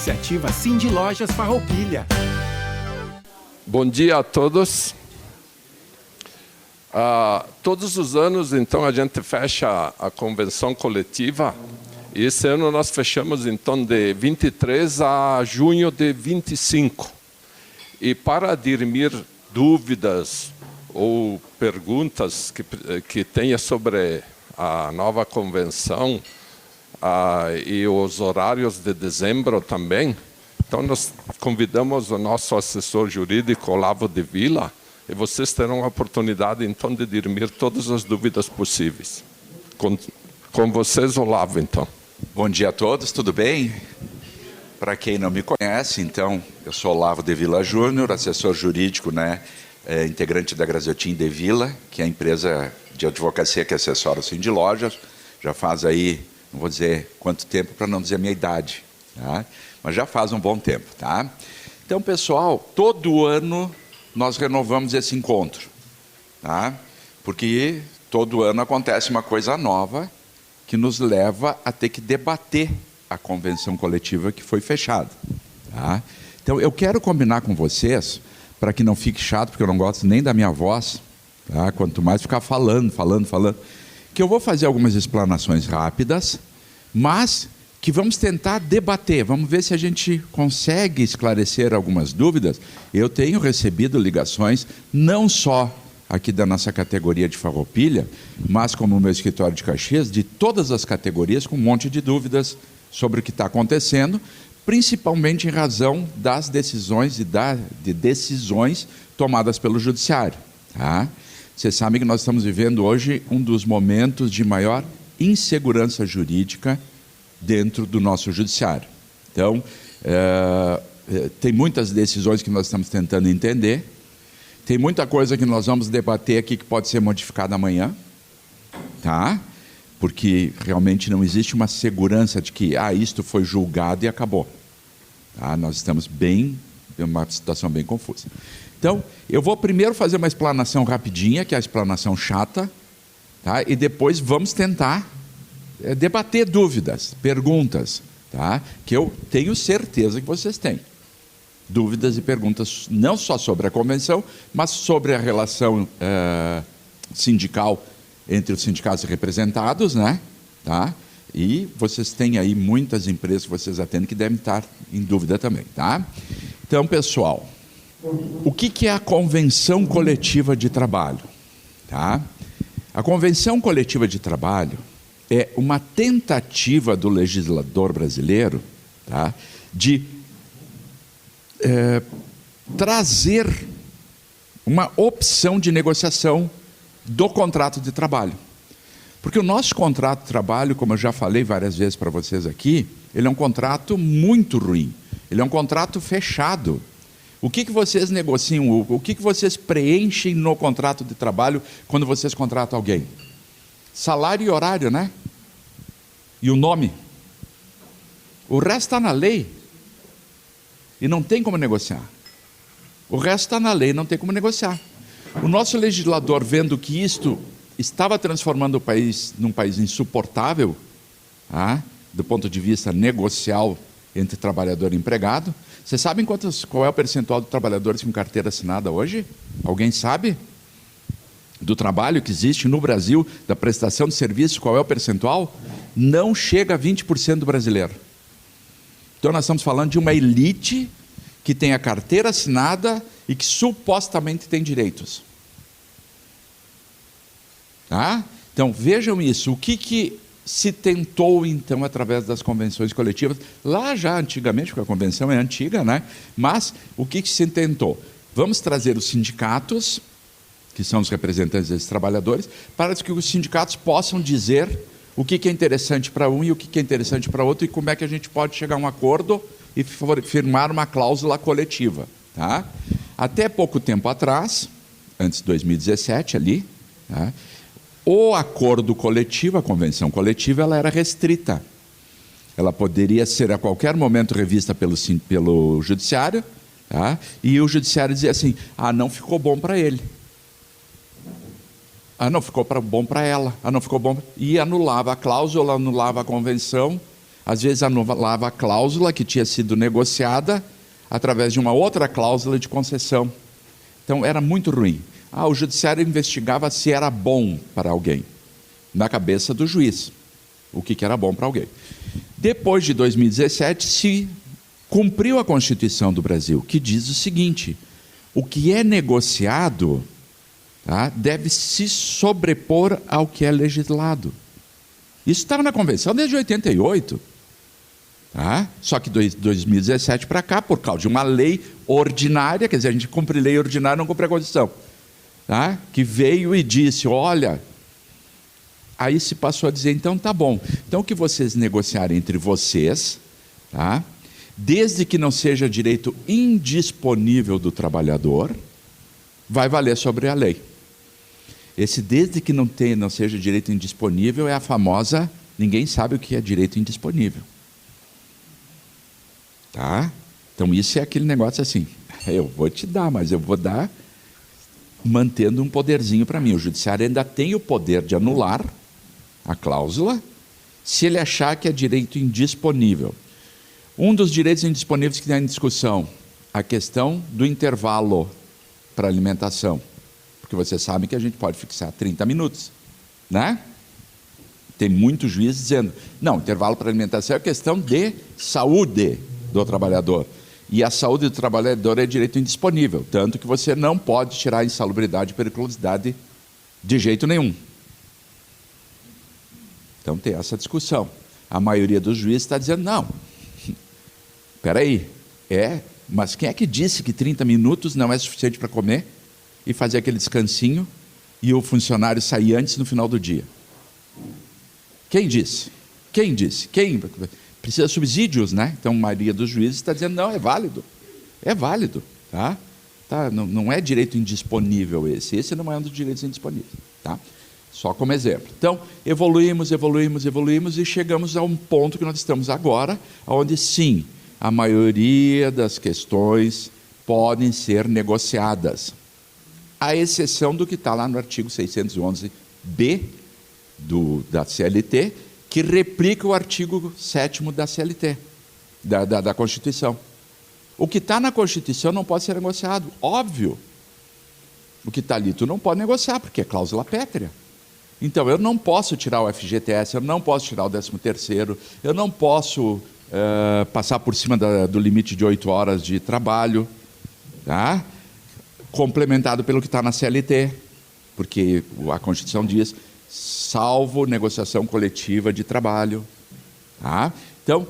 iniciativa Cindy Lojas Farroupilha. Bom dia a todos. Todos os anos, então, a gente fecha a convenção coletiva. E esse ano nós fechamos, então, de 23 a junho de 25. E para dirimir dúvidas ou perguntas que tenha sobre a nova convenção e os horários de dezembro também, então nós convidamos o nosso assessor jurídico, Olavo de Villa, e vocês terão a oportunidade, então, de dirimir todas as dúvidas possíveis. Com vocês, Olavo, então. Bom dia a todos, tudo bem? Para quem não me conhece, então, eu sou Olavo de Villa Júnior, assessor jurídico, integrante da Graziotin de Villa, que é a empresa de advocacia que assessora o Cindy Lojas. Já faz aí, não vou dizer quanto tempo para não dizer a minha idade, tá? Mas já faz um bom tempo, tá? Então, pessoal, todo ano nós renovamos esse encontro, tá? Porque todo ano acontece uma coisa nova que nos leva a ter que debater a convenção coletiva que foi fechada, tá? Então, eu quero combinar com vocês, para que não fique chato, porque eu não gosto nem da minha voz, tá? Quanto mais ficar falando, que eu vou fazer algumas explanações rápidas, mas que vamos tentar debater, vamos ver se a gente consegue esclarecer algumas dúvidas. Eu tenho recebido ligações, não só aqui da nossa categoria de Farroupilha, mas como o meu escritório de Caxias, de todas as categorias, com um monte de dúvidas sobre o que está acontecendo, principalmente em razão das decisões de decisões tomadas pelo Judiciário, tá? Vocês sabem que nós estamos vivendo hoje um dos momentos de maior insegurança jurídica dentro do nosso Judiciário. Então, tem muitas decisões que nós estamos tentando entender, tem muita coisa que nós vamos debater aqui que pode ser modificada amanhã, tá? Porque realmente não existe uma segurança de que isto foi julgado e acabou. Tá? Nós estamos em uma situação bem confusa. Então, eu vou primeiro fazer uma explanação rapidinha, que é a explanação chata, tá? E depois vamos tentar debater dúvidas, perguntas, tá? Que eu tenho certeza que vocês têm. Dúvidas e perguntas não só sobre a convenção, mas sobre a relação sindical entre os sindicatos representados, né? Tá? E vocês têm aí muitas empresas que vocês atendem que devem estar em dúvida também, tá? Então, pessoal, o que é a convenção coletiva de trabalho? Tá? A convenção coletiva de trabalho é uma tentativa do legislador brasileiro, tá, de trazer uma opção de negociação do contrato de trabalho. Porque o nosso contrato de trabalho, como eu já falei várias vezes para vocês aqui, ele é um contrato muito ruim. Ele é um contrato fechado. O que vocês negociam, o que vocês preenchem no contrato de trabalho quando vocês contratam alguém? Salário e horário, né? E o nome. O resto está na lei. E não tem como negociar. O resto está na lei e não tem como negociar. O nosso legislador, vendo que isto estava transformando o país num país insuportável, do ponto de vista negocial entre trabalhador e empregado. Vocês sabem qual é o percentual de trabalhadores com carteira assinada hoje? Alguém sabe? Do trabalho que existe no Brasil, da prestação de serviços, qual é o percentual? Não chega a 20% do brasileiro. Então nós estamos falando de uma elite que tem a carteira assinada e que supostamente tem direitos. Tá? Então vejam isso, o que se tentou então através das convenções coletivas, lá já antigamente, porque a convenção é antiga, né? Mas o que se tentou? Vamos trazer os sindicatos, que são os representantes desses trabalhadores, para que os sindicatos possam dizer o que é interessante para um e o que é interessante para outro e como é que a gente pode chegar a um acordo e firmar uma cláusula coletiva. Tá? Até pouco tempo atrás, antes de 2017 ali, tá? O acordo coletivo, a convenção coletiva, ela era restrita. Ela poderia ser a qualquer momento revista pelo judiciário, tá? E o judiciário dizia assim, não ficou bom para ele. Não ficou bom para ela. Não ficou bom. E anulava a cláusula, anulava a convenção, Às vezes anulava a cláusula que tinha sido negociada através de uma outra cláusula de concessão. Então era muito ruim. O judiciário investigava se era bom para alguém, na cabeça do juiz, o que era bom para alguém. Depois de 2017, se cumpriu a Constituição do Brasil, que diz o seguinte: o que é negociado, tá, deve se sobrepor ao que é legislado. Isso estava na Convenção desde 88. Tá? Só que de 2017 para cá, por causa de uma lei ordinária, quer dizer, a gente cumpre lei ordinária, não cumpre a Constituição, tá? Que veio e disse, olha, aí se passou a dizer, então tá bom, então o que vocês negociarem entre vocês, tá? Desde que não seja direito indisponível do trabalhador, vai valer sobre a lei. Esse desde que não seja direito indisponível é a famosa, ninguém sabe o que é direito indisponível. Tá? Então isso é aquele negócio assim, eu vou te dar, mas eu vou dar mantendo um poderzinho para mim. O judiciário ainda tem o poder de anular a cláusula se ele achar que é direito indisponível. Um dos direitos indisponíveis que está em discussão, a questão do intervalo para alimentação, porque vocês sabem que a gente pode fixar 30 minutos, né? Tem muito juiz dizendo, não, intervalo para alimentação é questão de saúde do trabalhador. E a saúde do trabalhador é direito indisponível, tanto que você não pode tirar a insalubridade e periculosidade de jeito nenhum. Então tem essa discussão. A maioria dos juízes está dizendo, não, espera aí, mas quem é que disse que 30 minutos não é suficiente para comer e fazer aquele descansinho e o funcionário sair antes no final do dia? Quem disse? Quem disse? Quem? Precisa de subsídios, né? Então a maioria dos juízes está dizendo, não, é válido. É válido, tá? Não é direito indisponível esse não é um dos direitos indisponíveis, tá? Só como exemplo. Então, evoluímos e chegamos a um ponto que nós estamos agora, onde sim, a maioria das questões podem ser negociadas, à exceção do que está lá no artigo 611-B da CLT, que replica o artigo 7º da CLT, da Constituição. O que está na Constituição não pode ser negociado, óbvio. O que está ali tu não pode negociar, porque é cláusula pétrea. Então, eu não posso tirar o FGTS, eu não posso tirar o 13º, eu não posso passar por cima do limite de 8 horas de trabalho, tá? Complementado pelo que está na CLT, porque a Constituição diz, salvo negociação coletiva de trabalho. Tá? Então,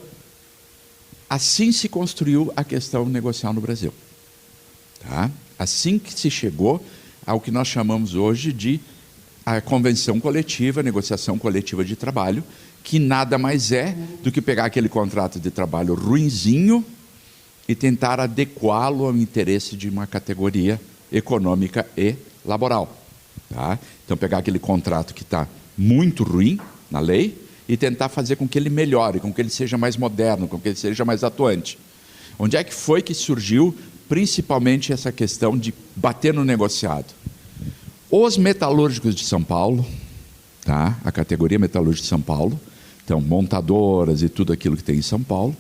assim se construiu a questão negocial no Brasil. Tá? Assim que se chegou ao que nós chamamos hoje de a convenção coletiva, negociação coletiva de trabalho, que nada mais é do que pegar aquele contrato de trabalho ruinzinho e tentar adequá-lo ao interesse de uma categoria econômica e laboral. Tá? Então, pegar aquele contrato que está muito ruim na lei e tentar fazer com que ele melhore, com que ele seja mais moderno, com que ele seja mais atuante. Onde é que foi que surgiu, principalmente, essa questão de bater no negociado? Os metalúrgicos de São Paulo, tá? A categoria metalúrgica de São Paulo, então, montadoras e tudo aquilo que tem em São Paulo,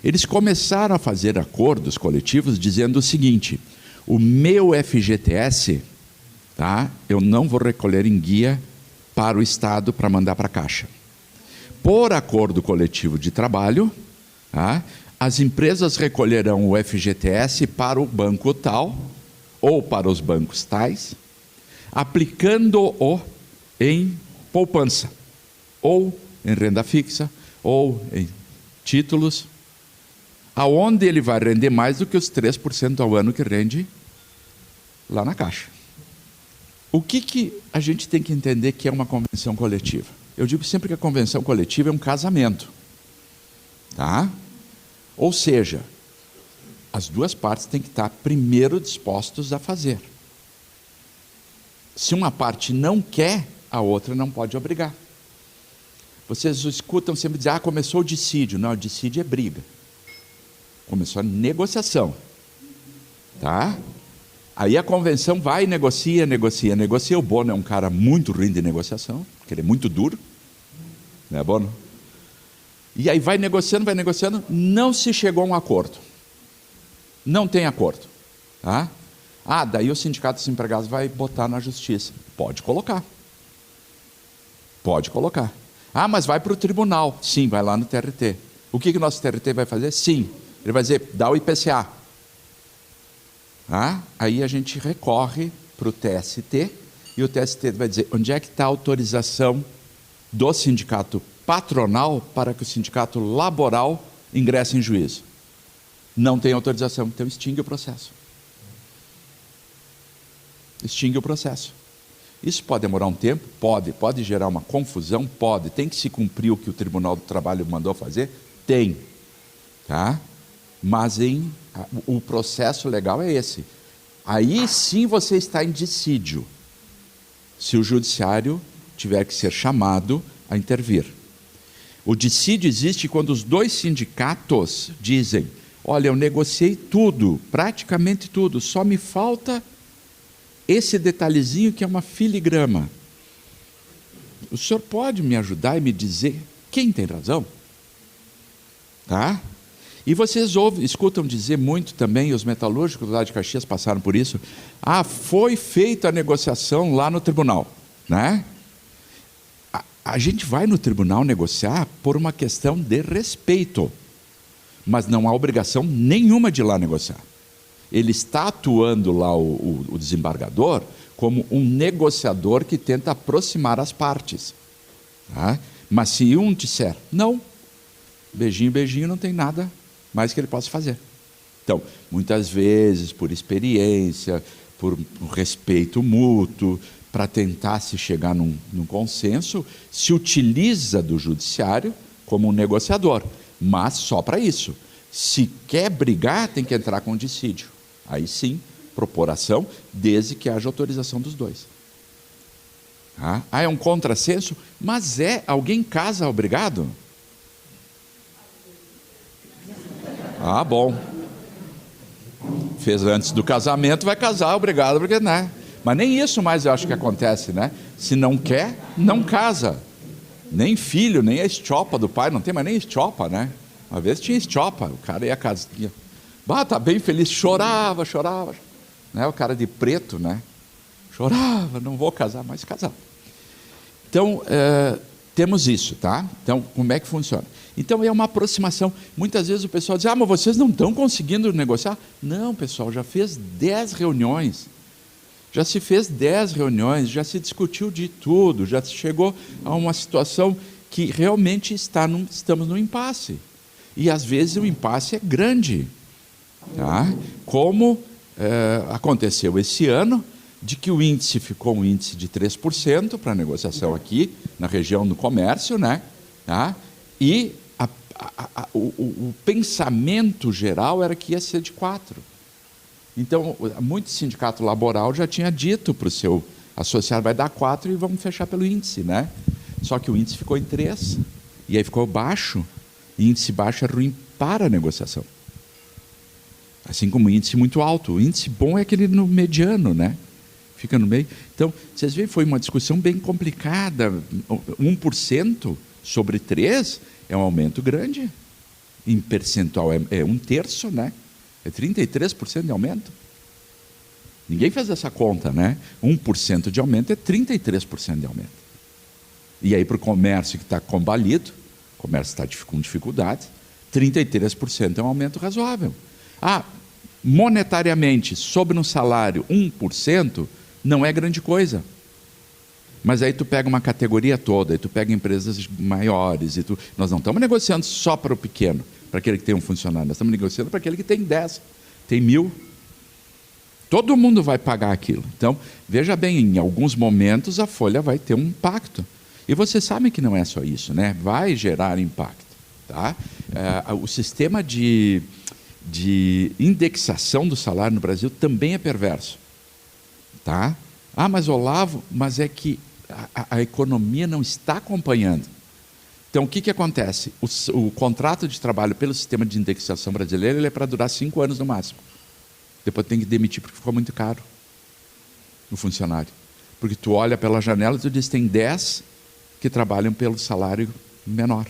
eles começaram a fazer acordos coletivos dizendo o seguinte, o meu FGTS, tá? Eu não vou recolher em guia para o Estado para mandar para a Caixa. Por acordo coletivo de trabalho, tá? As empresas recolherão o FGTS para o banco tal, ou para os bancos tais, aplicando-o em poupança, ou em renda fixa, ou em títulos, aonde ele vai render mais do que os 3% ao ano que rende lá na Caixa. O que a gente tem que entender que é uma convenção coletiva? Eu digo sempre que a convenção coletiva é um casamento. Tá? Ou seja, as duas partes têm que estar primeiro dispostos a fazer. Se uma parte não quer, a outra não pode obrigar. Vocês escutam sempre dizer, começou o dissídio. Não, o dissídio é briga. Começou a negociação. Tá? Aí a convenção vai e negocia. O Bono é um cara muito ruim de negociação, porque ele é muito duro. Não é, Bono? E aí vai negociando, não se chegou a um acordo. Não tem acordo. Tá? Daí o Sindicato dos Empregados vai botar na justiça. Pode colocar. Mas vai para o tribunal. Sim, vai lá no TRT. O que o nosso TRT vai fazer? Sim, ele vai dizer, dá o IPCA. Aí a gente recorre para o TST, e o TST vai dizer, onde é que está a autorização do sindicato patronal para que o sindicato laboral ingresse em juízo? Não tem autorização, então extingue o processo. Isso pode demorar um tempo? Pode gerar uma confusão? Pode. Tem que se cumprir o que o Tribunal do Trabalho mandou fazer? Tem. Tá? Mas o processo legal é esse. Aí sim você está em dissídio, se o judiciário tiver que ser chamado a intervir. O dissídio existe quando os dois sindicatos dizem, olha, eu negociei tudo, praticamente tudo, só me falta esse detalhezinho que é uma filigrama. O senhor pode me ajudar e me dizer quem tem razão? Tá? E vocês escutam dizer muito também, os metalúrgicos lá de Caxias passaram por isso, foi feita a negociação lá no tribunal. Né? A gente vai no tribunal negociar por uma questão de respeito, mas não há obrigação nenhuma de ir lá negociar. Ele está atuando lá, o desembargador, como um negociador que tenta aproximar as partes. Tá? Mas se um disser, não, beijinho, não tem nada mais que ele possa fazer. Então, muitas vezes, por experiência, por respeito mútuo, para tentar se chegar num consenso, se utiliza do judiciário como um negociador, mas só para isso. Se quer brigar, tem que entrar com dissídio. Aí sim, propor ação, desde que haja autorização dos dois. É um contrassenso, mas alguém casa obrigado? Bom. Fez antes do casamento, vai casar, obrigado, porque né? Mas nem isso mais eu acho que acontece, né? Se não quer, não casa. Nem filho, nem a estiopa do pai, não tem mais nem estiopa, né? Uma vez tinha estiopa, o cara ia casar. Tá bem feliz, chorava. Né? O cara de preto, né? Chorava, não vou casar, mas casava. Então, temos isso, tá? Então, como é que funciona? Então, é uma aproximação. Muitas vezes o pessoal diz, mas vocês não estão conseguindo negociar? Não, pessoal, já fez 10 reuniões. Já se fez 10 reuniões, já se discutiu de tudo, já se chegou a uma situação que realmente estamos no impasse. E, às vezes, o impasse é grande. Tá? Como aconteceu esse ano, de que o índice ficou um índice de 3% para a negociação aqui, na região do comércio, né? Tá? E o pensamento geral era que ia ser de 4%. Então, muito sindicato laboral já tinha dito para o seu associado, vai dar 4% e vamos fechar pelo índice, né? Só que o índice ficou em 3%, e aí ficou baixo, e índice baixo é ruim para a negociação. Assim como o índice muito alto. O índice bom é aquele no mediano, né? Fica no meio. Então, vocês veem, foi uma discussão bem complicada. 1% sobre 3% é um aumento grande. Em percentual é 1/3, né? É 33% de aumento. Ninguém fez essa conta, né? 1% de aumento é 33% de aumento. E aí, para o comércio que está combalido, o comércio está com dificuldade, 33% é um aumento razoável. Monetariamente, sobre um salário, 1% não é grande coisa. Mas aí tu pega uma categoria toda, aí tu pega empresas maiores, nós não estamos negociando só para o pequeno, para aquele que tem um funcionário, nós estamos negociando para aquele que tem 10, tem 1.000. Todo mundo vai pagar aquilo. Então, veja bem, em alguns momentos a folha vai ter um impacto. E vocês sabem que não é só isso, né? Vai gerar impacto. Tá? O sistema de indexação do salário no Brasil também é perverso. Tá? Mas Olavo, mas é que a economia não está acompanhando. Então, o que acontece? O contrato de trabalho pelo sistema de indexação brasileiro ele é para durar 5 anos no máximo. Depois tem que demitir porque ficou muito caro o funcionário. Porque tu olha pela janela e tu diz que tem 10 que trabalham pelo salário menor.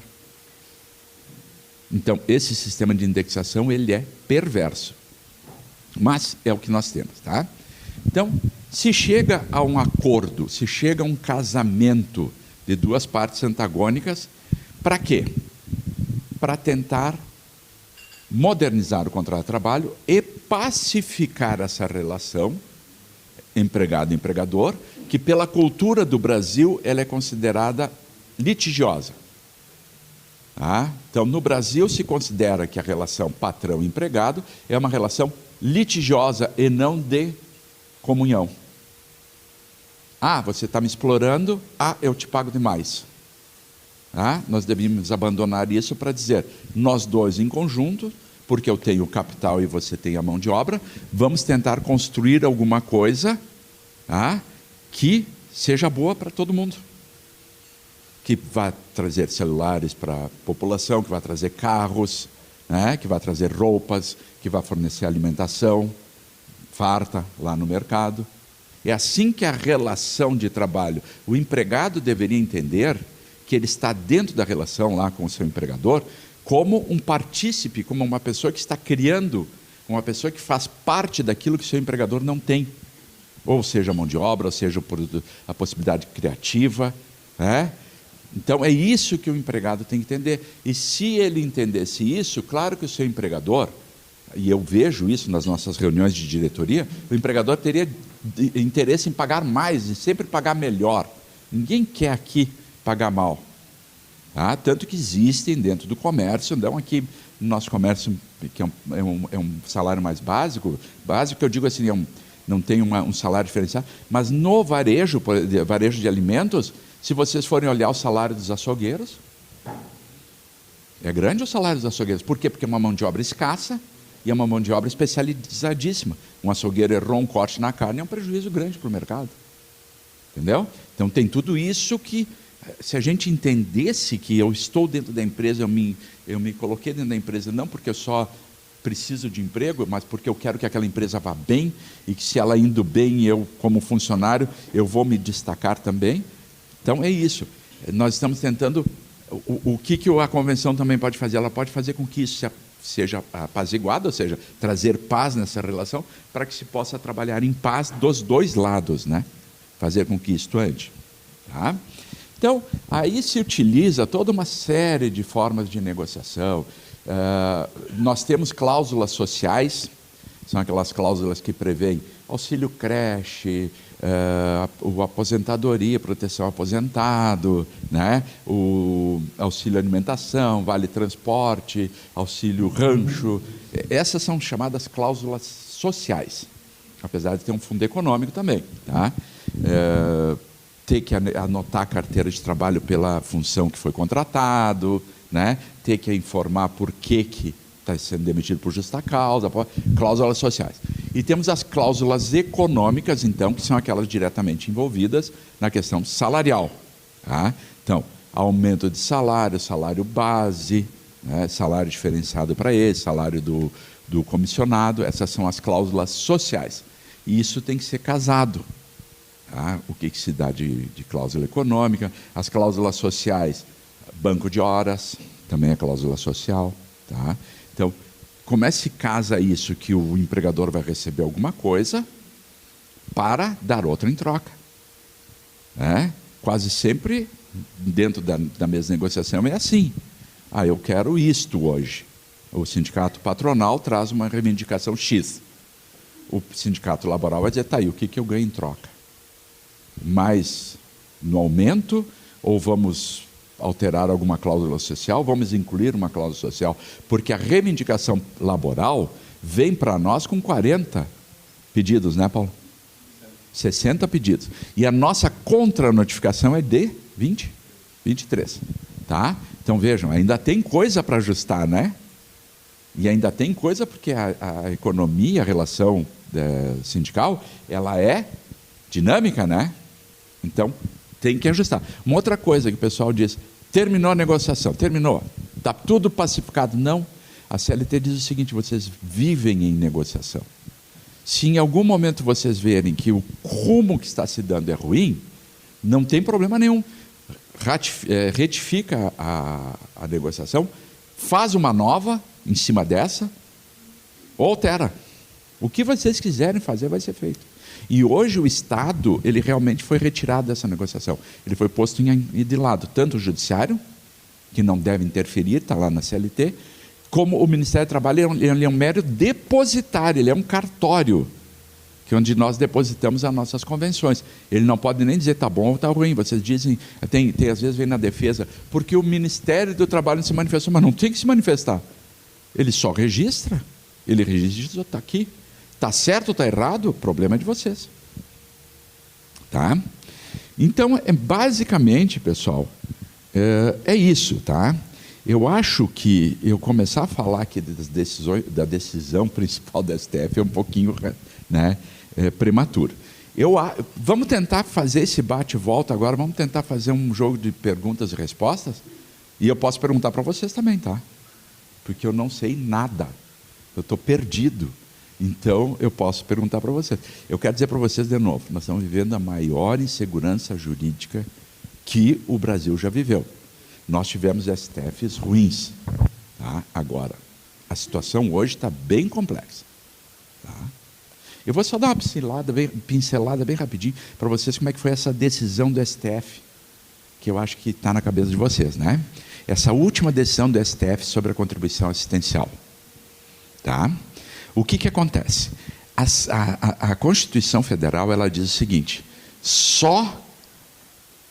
Então, esse sistema de indexação, ele é perverso. Mas é o que nós temos, tá? Então, se chega a um acordo, se chega a um casamento de duas partes antagônicas, para quê? Para tentar modernizar o contrato de trabalho e pacificar essa relação empregado-empregador, que pela cultura do Brasil ela é considerada litigiosa. Tá? Então, no Brasil se considera que a relação patrão-empregado é uma relação litigiosa e não de comunhão. Ah, você está me explorando, eu te pago demais. Tá? Nós devíamos abandonar isso para dizer, nós dois em conjunto, porque eu tenho o capital e você tem a mão de obra, vamos tentar construir alguma coisa, tá, que seja boa para todo mundo. Que vai trazer celulares para a população, que vai trazer carros, né, que vai trazer roupas, que vai fornecer alimentação farta lá no mercado. É assim que a relação de trabalho, o empregado deveria entender que ele está dentro da relação lá com o seu empregador, como um partícipe, como uma pessoa que está criando, uma pessoa que faz parte daquilo que o seu empregador não tem. Ou seja, a mão de obra, ou seja, a possibilidade criativa. Né? Então, é isso que o empregado tem que entender. E se ele entendesse isso, claro que o seu empregador, e eu vejo isso nas nossas reuniões de diretoria, o empregador teria interesse em pagar mais e sempre pagar melhor. Ninguém quer aqui pagar mal. Tá? Tanto que existem dentro do comércio, não aqui no nosso comércio, que é um salário mais básico, eu digo assim, não tem um salário diferenciado, mas no varejo de alimentos, se vocês forem olhar o salário dos açougueiros, é grande o salário dos açougueiros. Por quê? Porque é uma mão de obra escassa e é uma mão de obra especializadíssima. Um açougueiro errou um corte na carne, é um prejuízo grande para o mercado. Entendeu? Então tem tudo isso que, se a gente entendesse que eu estou dentro da empresa, eu me coloquei dentro da empresa não porque eu só preciso de emprego, mas porque eu quero que aquela empresa vá bem e que se ela indo bem, eu como funcionário, eu vou me destacar também. Então é isso. Nós estamos tentando, o que a convenção também pode fazer? Ela pode fazer com que isso seja apaziguado, ou seja, trazer paz nessa relação, para que se possa trabalhar em paz dos dois lados, né? Fazer com que isto ande. Tá? Então, aí se utiliza toda uma série de formas de negociação. Nós temos cláusulas sociais, são aquelas cláusulas que prevêem auxílio creche, aposentadoria, proteção ao aposentado, né? O auxílio alimentação, vale transporte, auxílio rancho. Essas são chamadas cláusulas sociais, apesar de ter um fundo econômico também. Tá? Ter que anotar a carteira de trabalho pela função que foi contratado, né? Ter que informar por que está sendo demitido por justa causa, cláusulas sociais. E temos as cláusulas econômicas, então, que são aquelas diretamente envolvidas na questão salarial. Tá? Então, aumento de salário, salário base, né? Salário diferenciado para ele, salário do comissionado, essas são as cláusulas sociais. E isso tem que ser casado. Tá? O que se dá de cláusula econômica, as cláusulas sociais, banco de horas, também é cláusula social. Tá? Então, como é que se casa isso, que o empregador vai receber alguma coisa para dar outra em troca? Quase sempre, dentro da mesma negociação, é assim. Eu quero isto hoje. O sindicato patronal traz uma reivindicação X. O sindicato laboral vai dizer, tá aí, o que eu ganho em troca? Mais no aumento, ou vamos alterar alguma cláusula social, vamos incluir uma cláusula social, porque a reivindicação laboral vem para nós com 40 pedidos, né, Paulo? 60 pedidos. E a nossa contranotificação é de 23. Tá? Então vejam, ainda tem coisa para ajustar, né? E ainda tem coisa porque a economia, a relação sindical, ela é dinâmica, né? Então, tem que ajustar. Uma outra coisa que o pessoal diz, terminou a negociação, terminou, está tudo pacificado. Não, a CLT diz o seguinte, vocês vivem em negociação. Se em algum momento vocês verem que o rumo que está se dando é ruim, não tem problema nenhum. Retifica a negociação faz uma nova em cima dessa, ou altera. O que vocês quiserem fazer vai ser feito. E hoje o Estado, ele realmente foi retirado dessa negociação. Ele foi posto de lado, tanto o Judiciário, que não deve interferir, está lá na CLT, como o Ministério do Trabalho, ele é um mero depositário, ele é um cartório, que é onde nós depositamos as nossas convenções. Ele não pode nem dizer está bom ou está ruim. Vocês dizem, tem às vezes vem na defesa, porque o Ministério do Trabalho não se manifestou, mas não tem que se manifestar. Ele só registra. Ele registra, está aqui. Está certo ou está errado? O problema é de vocês. Tá? Então, basicamente, pessoal, é isso, tá? Eu acho que eu começar a falar aqui da decisão principal da STF é um pouquinho, né, prematuro. Vamos tentar fazer esse bate-volta agora, vamos tentar fazer um jogo de perguntas e respostas? E eu posso perguntar para vocês também, tá? Porque eu não sei nada. Eu estou perdido. Então, eu posso perguntar para vocês. Eu quero dizer para vocês de novo, nós estamos vivendo a maior insegurança jurídica que o Brasil já viveu. Nós tivemos STFs ruins. Tá? Agora, a situação hoje está bem complexa. Tá? Eu vou só dar uma pincelada bem rapidinho para vocês como é que foi essa decisão do STF, que eu acho que está na cabeça de vocês, né? Essa última decisão do STF sobre a contribuição assistencial. Tá? O que acontece? A Constituição Federal, ela diz o seguinte: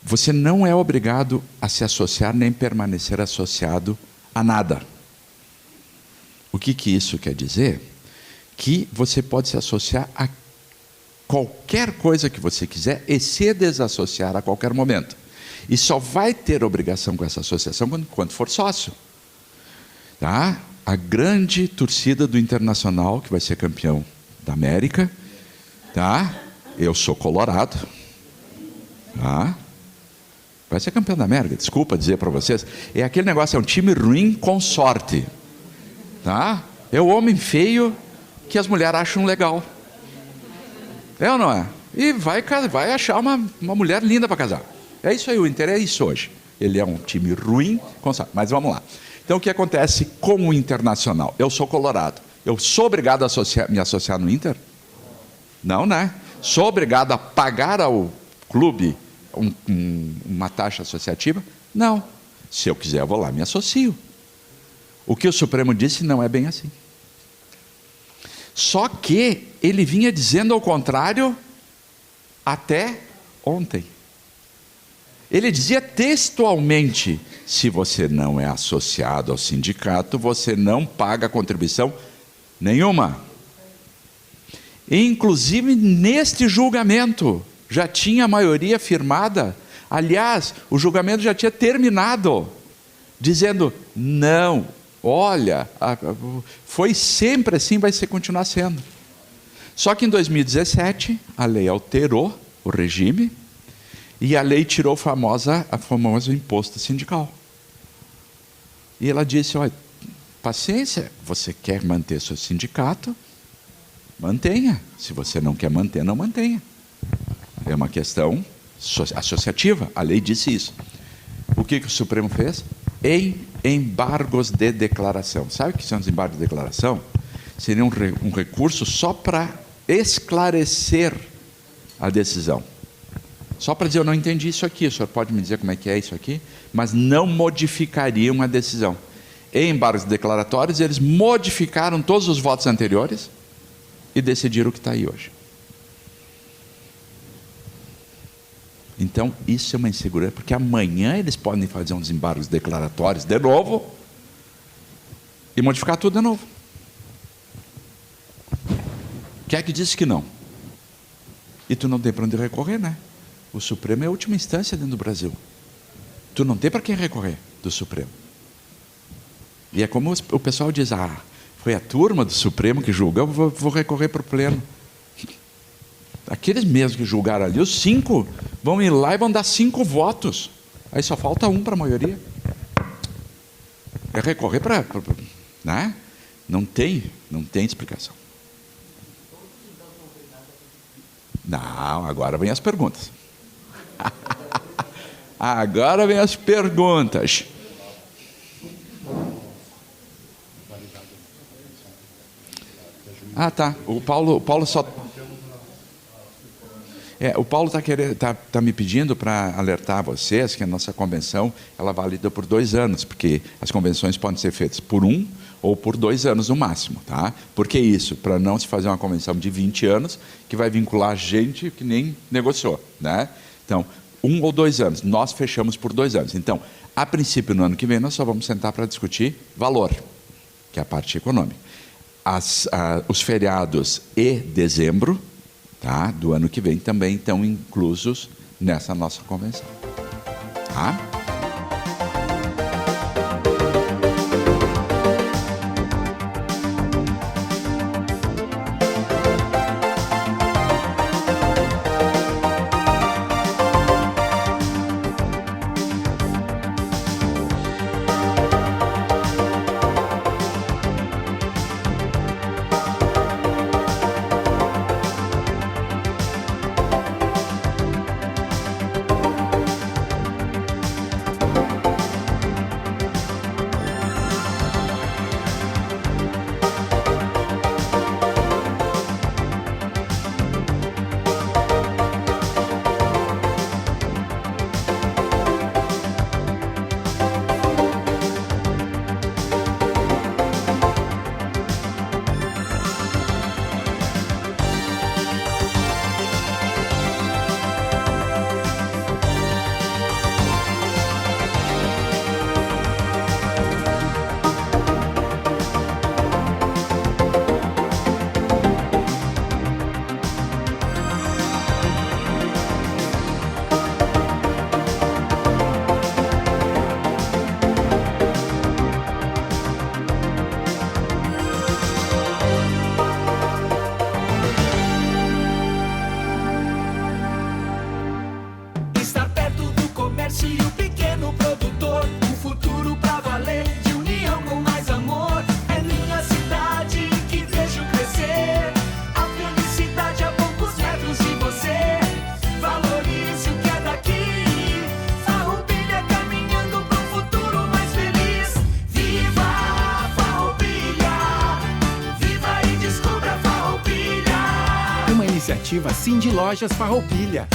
você não é obrigado a se associar nem permanecer associado a nada. O que isso quer dizer? Que você pode se associar a qualquer coisa que você quiser e se desassociar a qualquer momento. E só vai ter obrigação com essa associação quando for sócio. Tá? A grande torcida do Internacional, que vai ser campeão da América, tá? Eu sou colorado. Tá? Vai ser campeão da América, desculpa dizer para vocês. É aquele negócio, é um time ruim com sorte. Tá? É o homem feio que as mulheres acham legal. É ou não é? E vai achar uma mulher linda para casar. É isso aí, o Inter é isso hoje. Ele é um time ruim com sorte. Mas vamos lá. Então, o que acontece com o Internacional? Eu sou colorado. Eu sou obrigado a me associar no Inter? Não, né? Sou obrigado a pagar ao clube uma taxa associativa? Não. Se eu quiser, eu vou lá, me associo. O que o Supremo disse não é bem assim. Só que ele vinha dizendo ao contrário até ontem. Ele dizia textualmente: se você não é associado ao sindicato, você não paga contribuição nenhuma. Inclusive, neste julgamento, já tinha a maioria firmada. Aliás, o julgamento já tinha terminado, dizendo: não, olha, foi sempre assim, vai continuar sendo. Só que em 2017, a lei alterou o regime, e a lei tirou o famoso imposto sindical. E ela disse: olha, paciência, você quer manter seu sindicato? Mantenha. Se você não quer manter, não mantenha. É uma questão associativa, a lei disse isso. O que o Supremo fez? Embargos de declaração. Sabe o que são os embargos de declaração? Seria um recurso só para esclarecer a decisão. Só para dizer: eu não entendi isso aqui, o senhor pode me dizer como é que é isso aqui? Mas não modificariam a decisão. Em embargos declaratórios, eles modificaram todos os votos anteriores e decidiram o que está aí hoje. Então, isso é uma insegurança, porque amanhã eles podem fazer uns embargos declaratórios de novo e modificar tudo de novo. Quem é que disse que não? E tu não tem para onde recorrer, né? O Supremo é a última instância dentro do Brasil. Tu não tem para quem recorrer do Supremo. E é como o pessoal diz: foi a turma do Supremo que julgou, vou recorrer para o pleno. Aqueles mesmos que julgaram ali, os 5, vão ir lá e vão dar 5 votos. Aí só falta 1 para a maioria. É recorrer para... né? Não tem explicação. Não, agora vem as perguntas. Agora vem as perguntas. Ah, tá. O Paulo só... o Paulo tá me pedindo para alertar vocês que a nossa convenção ela é válida por 2 anos, porque as convenções podem ser feitas por 1 ou por 2 anos no máximo, tá? Por que isso? Para não se fazer uma convenção de 20 anos que vai vincular gente que nem negociou, né? Então, 1 ou 2 anos. Nós fechamos por 2 anos. Então, a princípio, no ano que vem, nós só vamos sentar para discutir valor, que é a parte econômica. Os feriados e dezembro, tá, do ano que vem também estão inclusos nessa nossa convenção. Tá? Iniciativa Cindy Lojas Farroupilha.